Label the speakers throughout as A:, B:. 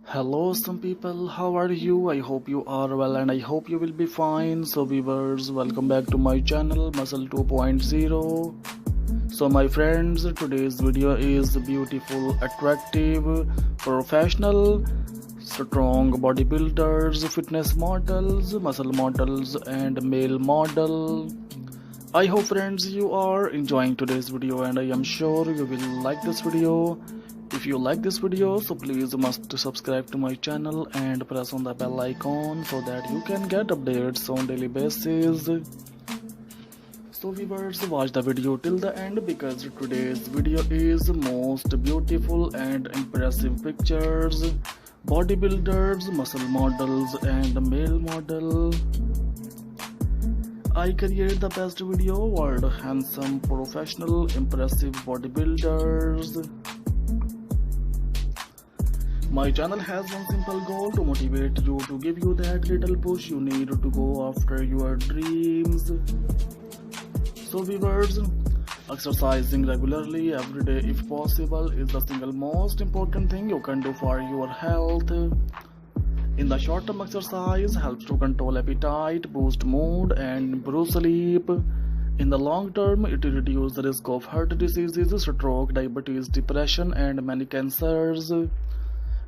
A: Hello, some people. How are you? I hope you are well and I hope you will be fine. So, viewers, welcome back to my channel Muscle 2.0. So, my friends, today's video is beautiful, attractive, professional, strong bodybuilders, fitness models, muscle models, and male model. I hope, friends, you are enjoying today's video and I am sure you will like this video. If you like this video, so please must subscribe to my channel and press on the bell icon so that you can get updates on daily basis. So viewers, watch the video till the end because today's video is most beautiful and impressive pictures, bodybuilders, muscle models and male model. I create the best video world handsome, professional, impressive bodybuilders. My channel has one simple goal to motivate you, to give you that little push you need to go after your dreams. So viewers, exercising regularly every day if possible is the single most important thing you can do for your health. In the short term, exercise helps to control appetite, boost mood and improve sleep. In the long term, it reduces the risk of heart diseases, stroke, diabetes, depression and many cancers.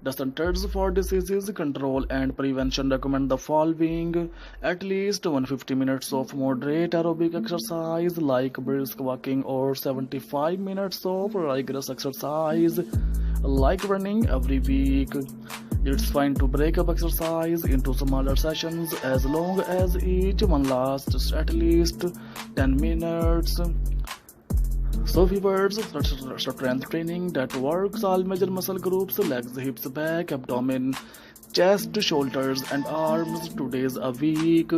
A: The Centers for Disease Control and Prevention recommend the following: at least 150 minutes of moderate aerobic exercise like brisk walking or 75 minutes of rigorous exercise like running every week. It's fine to break up exercise into smaller sessions as long as each one lasts at least 10 minutes. So viewers, strength training that works all major muscle groups, legs, hips, back, abdomen, chest, shoulders and arms 2 days a week.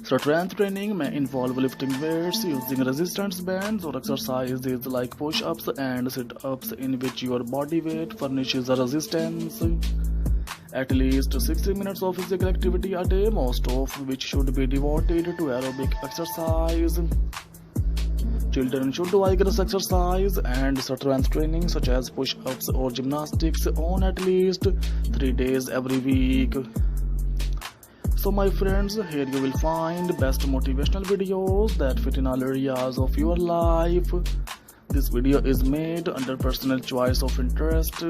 A: Strength training may involve lifting weights, using resistance bands or exercises like push-ups and sit-ups in which your body weight furnishes a resistance. At least 60 minutes of physical activity a day, most of which should be devoted to aerobic exercise. Children should do vigorous exercise and strength training such as push-ups or gymnastics on at least 3 days every week. So my friends, here you will find best motivational videos that fit in all areas of your life. This video is made under personal choice of interest.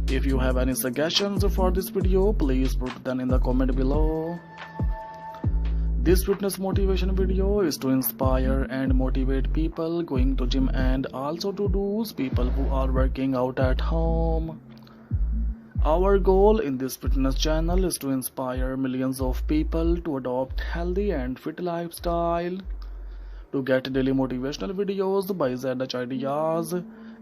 A: If you have any suggestions for this video, please put them in the comment below. This fitness motivation video is to inspire and motivate people going to gym and also to those people who are working out at home. Our goal in this fitness channel is to inspire millions of people to adopt healthy and fit lifestyle. To get daily motivational videos by ZH Ideas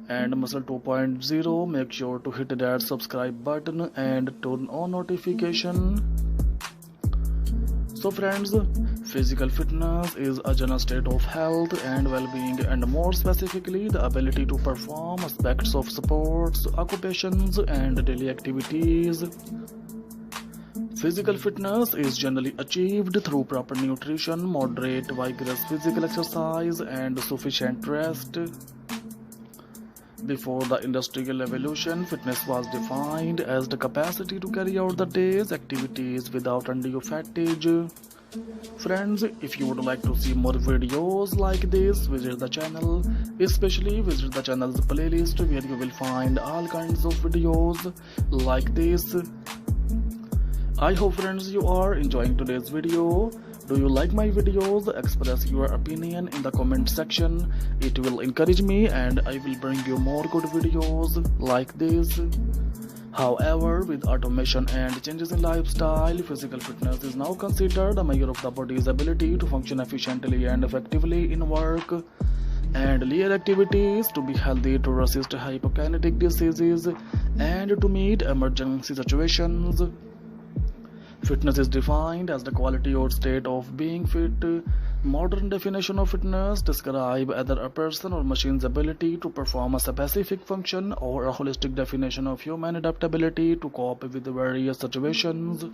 A: and Muscle 2.0, make sure to hit that subscribe button and turn on notification. So friends, physical fitness is a general state of health and well-being, and more specifically the ability to perform aspects of sports, occupations and daily activities. Physical fitness is generally achieved through proper nutrition, moderate vigorous physical exercise and sufficient rest. Before the industrial revolution, fitness was defined as the capacity to carry out the day's activities without undue fatigue. Friends, if you would like to see more videos like this, visit the channel, especially visit the channel's playlist where you will find all kinds of videos like this. I hope friends you are enjoying today's video. Do you like my videos? Express your opinion in the comment section. It will encourage me and I will bring you more good videos like this. However, with automation and changes in lifestyle, physical fitness is now considered a measure of the body's ability to function efficiently and effectively in work and leisure activities, to be healthy, to resist hypokinetic diseases and to meet emergency situations. Fitness is defined as the quality or state of being fit. Modern definition of fitness describe either a person or machine's ability to perform a specific function or a holistic definition of human adaptability to cope with various situations.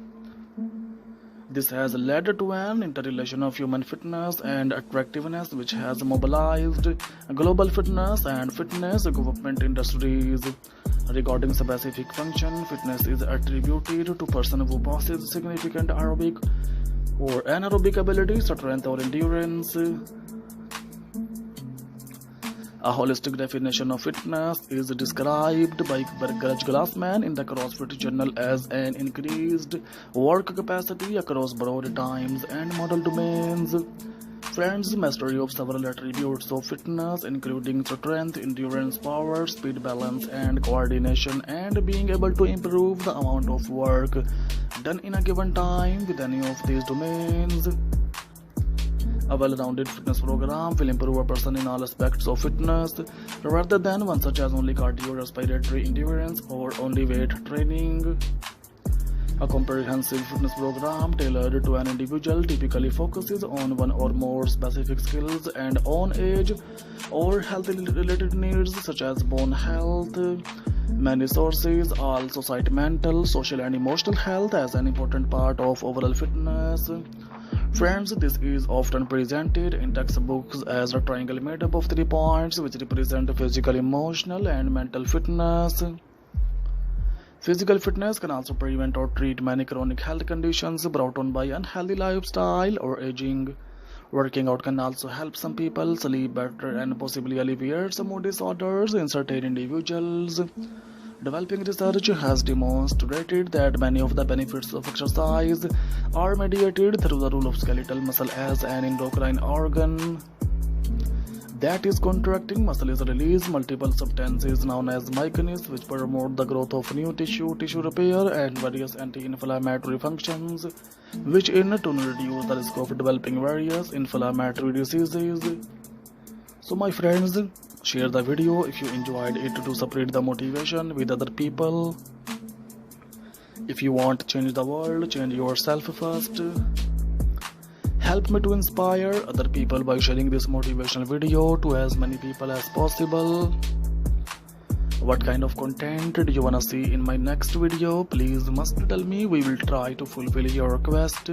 A: This has led to an interrelation of human fitness and attractiveness which has mobilized global fitness and fitness equipment industries. Regarding specific function, fitness is attributed to person who possesses significant aerobic or anaerobic ability, strength or endurance. A holistic definition of fitness is described by Garage Glassman in the CrossFit Journal as an increased work capacity across broad times and model domains. Friends, mastery of several attributes of fitness, including strength, endurance, power, speed, balance, and coordination, and being able to improve the amount of work done in a given time with any of these domains. A well-rounded fitness program will improve a person in all aspects of fitness, rather than one such as only cardio-respiratory endurance or only weight training. A comprehensive fitness program tailored to an individual typically focuses on one or more specific skills and on age or health-related needs such as bone health. Many sources also cite mental, social, and emotional health as an important part of overall fitness. Friends, this is often presented in textbooks as a triangle made up of 3 points which represent physical, emotional, and mental fitness. Physical fitness can also prevent or treat many chronic health conditions brought on by unhealthy lifestyle or aging. Working out can also help some people sleep better and possibly alleviate some mood disorders in certain individuals. Developing research has demonstrated that many of the benefits of exercise are mediated through the role of skeletal muscle as an endocrine organ that is contracting. Muscle is release multiple substances known as myokines which promote the growth of new tissue repair, and various anti-inflammatory functions which in turn reduce the risk of developing various inflammatory diseases. So my friends, share the video if you enjoyed it to spread the motivation with other people. If you want to change the world, change yourself first. Help me to inspire other people by sharing this motivational video to as many people as possible. What kind of content do you wanna see in my next video? Please must tell me. We will try to fulfill your request.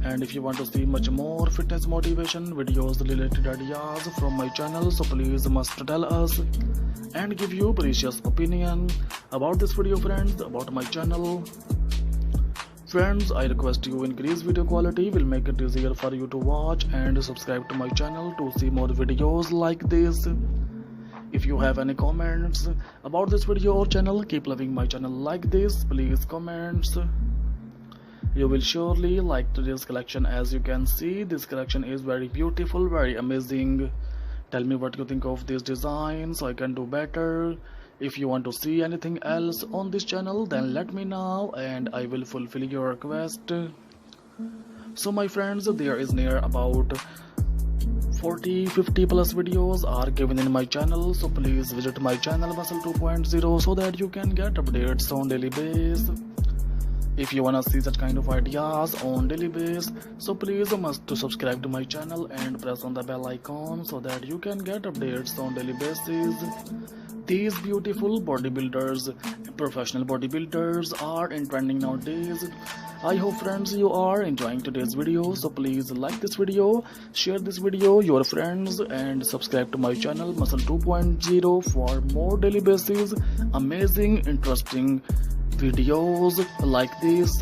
A: And if you want to see much more fitness motivation videos related ideas from my channel, so please must tell us and give your precious opinion about this video, friends, about my channel. Friends, I request you increase video quality, will make it easier for you to watch, and subscribe to my channel to see more videos like this. If you have any comments about this video or channel, keep loving my channel like this, please comments. You will surely like today's collection. As you can see, this collection is very beautiful, very amazing. Tell me what you think of this design so I can do better. If you want to see anything else on this channel, then let me know and I will fulfill your request. So my friends, there is near about 40-50 plus videos are given in my channel, so please visit my channel Muscle 2.0 so that you can get updates on daily basis. If you wanna see such kind of ideas on daily basis, so please must to subscribe to my channel and press on the bell icon so that you can get updates on daily basis. These beautiful bodybuilders, professional bodybuilders are in trending nowadays. I hope friends you are enjoying today's video, so please like this video, share this video your friends, and subscribe to my channel Muscle 2.0 for more daily basis amazing interesting videos like this.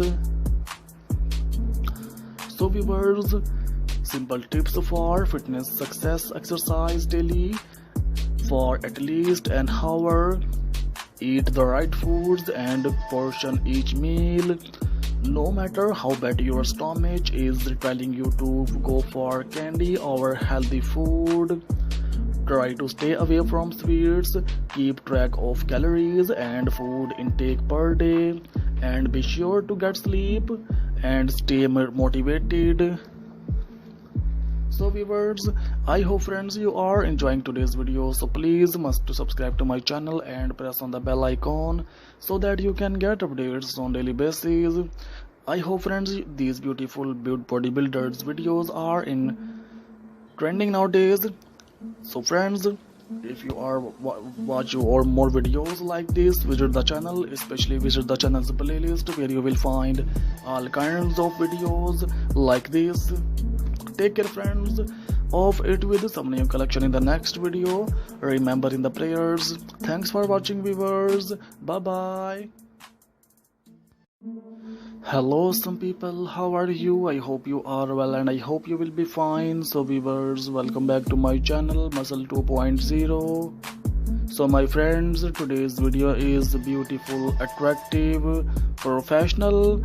A: So viewers, simple tips for fitness success: exercise daily for at least an hour, eat the right foods and portion each meal. No matter how bad your stomach is telling you to go for candy or healthy food, try to stay away from sweets, keep track of calories and food intake per day, and be sure to get sleep and stay motivated. So viewers, I hope friends you are enjoying today's video, so please must to subscribe to my channel and press on the bell icon so that you can get updates on daily basis. I hope friends these beautiful bodybuilders videos are in trending nowadays. So friends, if you are watch or more videos like this, visit the channel, especially visit the channel's playlist where you will find all kinds of videos like this. Take care, friends. Off it with some new collection in the next video. Remember in the prayers. Thanks for watching, viewers. Bye bye. Hello some people, how are you? I hope you are well and I hope you will be fine. So viewers, welcome back to my channel Muscle 2.0. So my friends, today's video is beautiful, attractive, professional,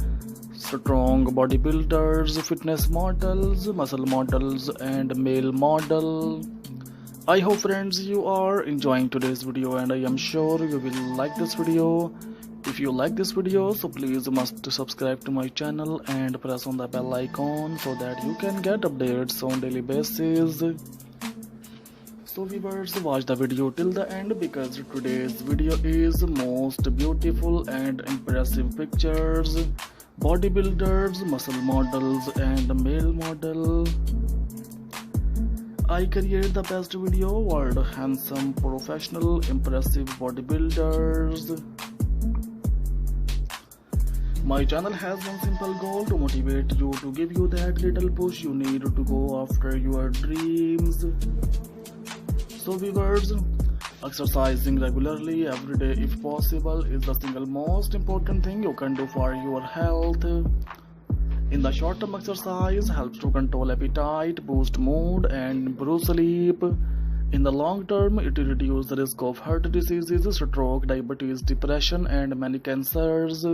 A: strong bodybuilders, fitness models, muscle models and male model. I hope friends you are enjoying today's video and I am sure you will like this video. If you like this video, so please must subscribe to my channel and press on the bell icon so that you can get updates on daily basis. So viewers, watch the video till the end because today's video is most beautiful and impressive pictures, bodybuilders, muscle models and male model. I create the best video world handsome, professional, impressive bodybuilders. My channel has one simple goal to motivate you, to give you that little push you need to go after your dreams. So viewers, exercising regularly every day if possible is the single most important thing you can do for your health. In the short term, exercise helps to control appetite, boost mood and improve sleep. In the long term, it reduces the risk of heart diseases, stroke, diabetes, depression and many cancers.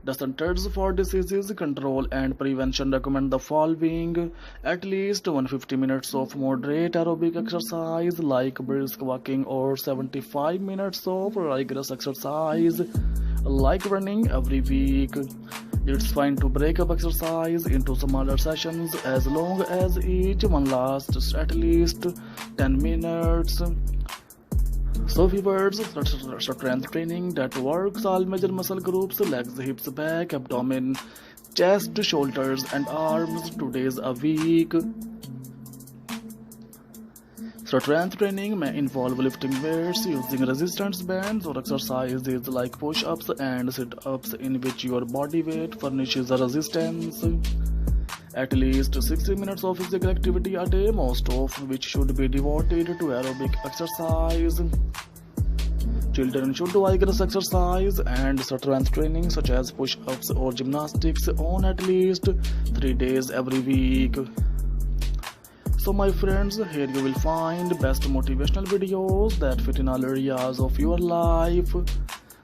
A: The Centers for Disease Control and Prevention recommend the following: at least 150 minutes of moderate aerobic exercise like brisk walking or 75 minutes of rigorous exercise like running every week. It's fine to break up exercise into smaller sessions as long as each one lasts at least 10 minutes. So viewers, strength training that works all major muscle groups, legs, hips, back, abdomen, chest, shoulders and arms 2 days a week. Strength training may involve lifting weights, using resistance bands or exercises like push-ups and sit-ups in which your body weight furnishes a resistance. At least 60 minutes of physical activity a day, most of which should be devoted to aerobic exercise. Children should do vigorous exercise and strength training such as push-ups or gymnastics on at least 3 days every week. So my friends, here you will find best motivational videos that fit in all areas of your life.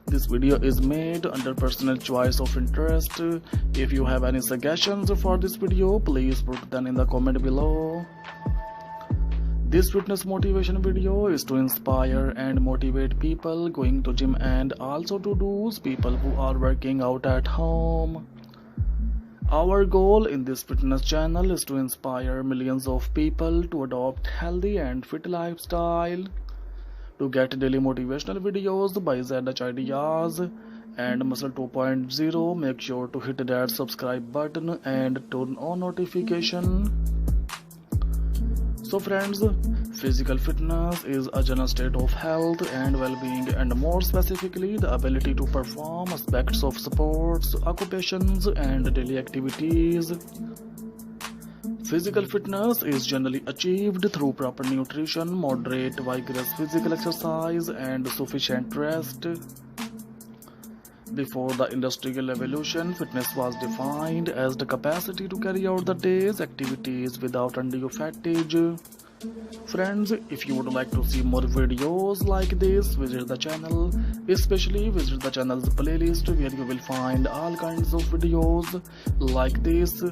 A: This video is made under personal choice of interest. If you have any suggestions for this video, please put them in the comment below. This fitness motivation video is to inspire and motivate people going to gym and also to those people who are working out at home. Our goal in this fitness channel is to inspire millions of people to adopt healthy and fit lifestyle. To get daily motivational videos by ZH Ideas and Muscle 2.0, make sure to hit that subscribe button and turn on notification. So friends, physical fitness is a general state of health and well-being, and more specifically the ability to perform aspects of sports, occupations and daily activities. Physical fitness is generally achieved through proper nutrition, moderate, vigorous physical exercise and sufficient rest. Before the industrial revolution, fitness was defined as the capacity to carry out the day's activities without undue fatigue. Friends, if you would like to see more videos like this, visit the channel. Especially visit the channel's playlist where you will find all kinds of videos like this.